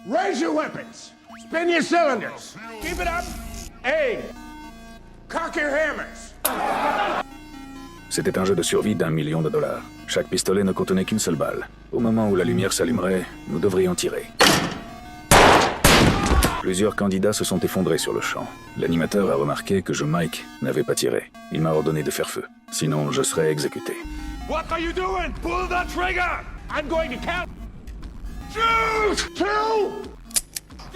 Raise your weapons. Spin your cylinders. Keep it up. Aim. Cock your hammers. C'était un jeu de survie d'1 million de dollars. Chaque pistolet ne contenait qu'une seule balle. Au moment où la lumière s'allumerait, nous devrions tirer. Plusieurs candidats se sont effondrés sur le champ. L'animateur a remarqué que Mike, n'avait pas tiré. Il m'a ordonné de faire feu. Sinon, je serais exécuté. What are you doing? Pull the trigger! I'm going to count. Shoot! 2!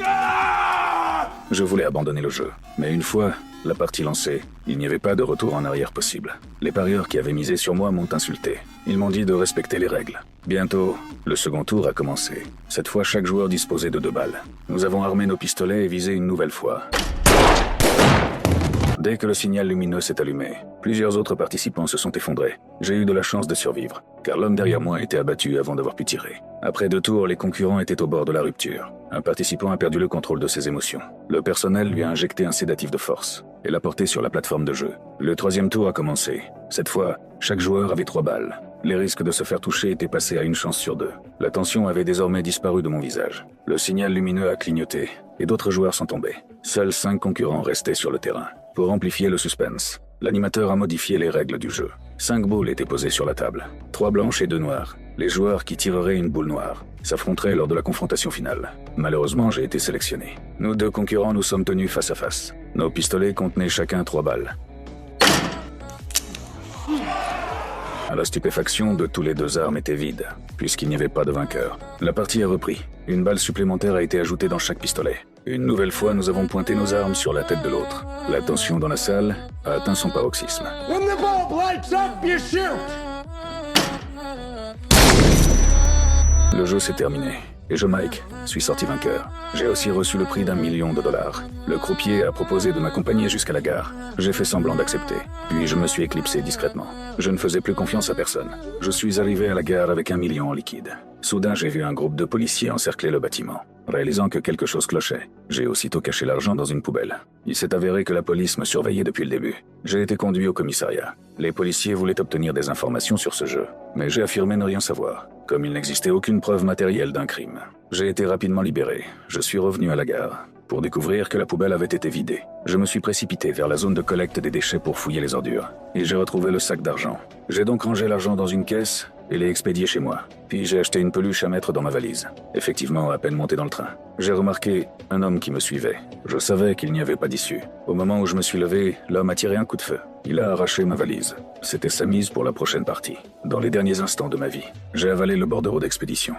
Ah! Je voulais abandonner le jeu. Mais une fois la partie lancée, il n'y avait pas de retour en arrière possible. Les parieurs qui avaient misé sur moi m'ont insulté. Ils m'ont dit de respecter les règles. Bientôt, le second tour a commencé. Cette fois, chaque joueur disposait de 2 balles. Nous avons armé nos pistolets et visé une nouvelle fois. Dès que le signal lumineux s'est allumé, plusieurs autres participants se sont effondrés. J'ai eu de la chance de survivre, car l'homme derrière moi était abattu avant d'avoir pu tirer. Après 2 tours, les concurrents étaient au bord de la rupture. Un participant a perdu le contrôle de ses émotions. Le personnel lui a injecté un sédatif de force et l'a porté sur la plateforme de jeu. Le 3e tour a commencé. Cette fois, chaque joueur avait 3 balles. Les risques de se faire toucher étaient passés à 1 chance sur 2. La tension avait désormais disparu de mon visage. Le signal lumineux a clignoté et d'autres joueurs sont tombés. Seuls 5 concurrents restaient sur le terrain. Pour amplifier le suspense, l'animateur a modifié les règles du jeu. 5 boules étaient posées sur la table, 3 blanches et 2 noires. Les joueurs qui tireraient une boule noire s'affronteraient lors de la confrontation finale. Malheureusement, j'ai été sélectionné. Nous 2 concurrents nous sommes tenus face à face. Nos pistolets contenaient chacun 3 balles. À la stupéfaction de tous les 2 armes étaient vides, puisqu'il n'y avait pas de vainqueur. La partie a repris. Une balle supplémentaire a été ajoutée dans chaque pistolet. Une nouvelle fois, nous avons pointé nos armes sur la tête de l'autre. La tension dans la salle a atteint son paroxysme. When the bulb lights up, you shoot! Le jeu s'est terminé, et Mike, suis sorti vainqueur. J'ai aussi reçu le prix d'1 million de dollars. Le croupier a proposé de m'accompagner jusqu'à la gare. J'ai fait semblant d'accepter, puis je me suis éclipsé discrètement. Je ne faisais plus confiance à personne. Je suis arrivé à la gare avec 1 million en liquide. Soudain, j'ai vu un groupe de policiers encercler le bâtiment. Réalisant que quelque chose clochait, j'ai aussitôt caché l'argent dans une poubelle. Il s'est avéré que la police me surveillait depuis le début. J'ai été conduit au commissariat. Les policiers voulaient obtenir des informations sur ce jeu, mais j'ai affirmé ne rien savoir, comme il n'existait aucune preuve matérielle d'un crime. J'ai été rapidement libéré. Je suis revenu à la gare pour découvrir que la poubelle avait été vidée. Je me suis précipité vers la zone de collecte des déchets pour fouiller les ordures, et j'ai retrouvé le sac d'argent. J'ai donc rangé l'argent dans une caisse et l'ai expédié chez moi. Puis j'ai acheté une peluche à mettre dans ma valise. Effectivement, à peine monté dans le train, j'ai remarqué un homme qui me suivait. Je savais qu'il n'y avait pas d'issue. Au moment où je me suis levé, l'homme a tiré un coup de feu. Il a arraché ma valise. C'était sa mise pour la prochaine partie. Dans les derniers instants de ma vie, j'ai avalé le bordereau d'expédition.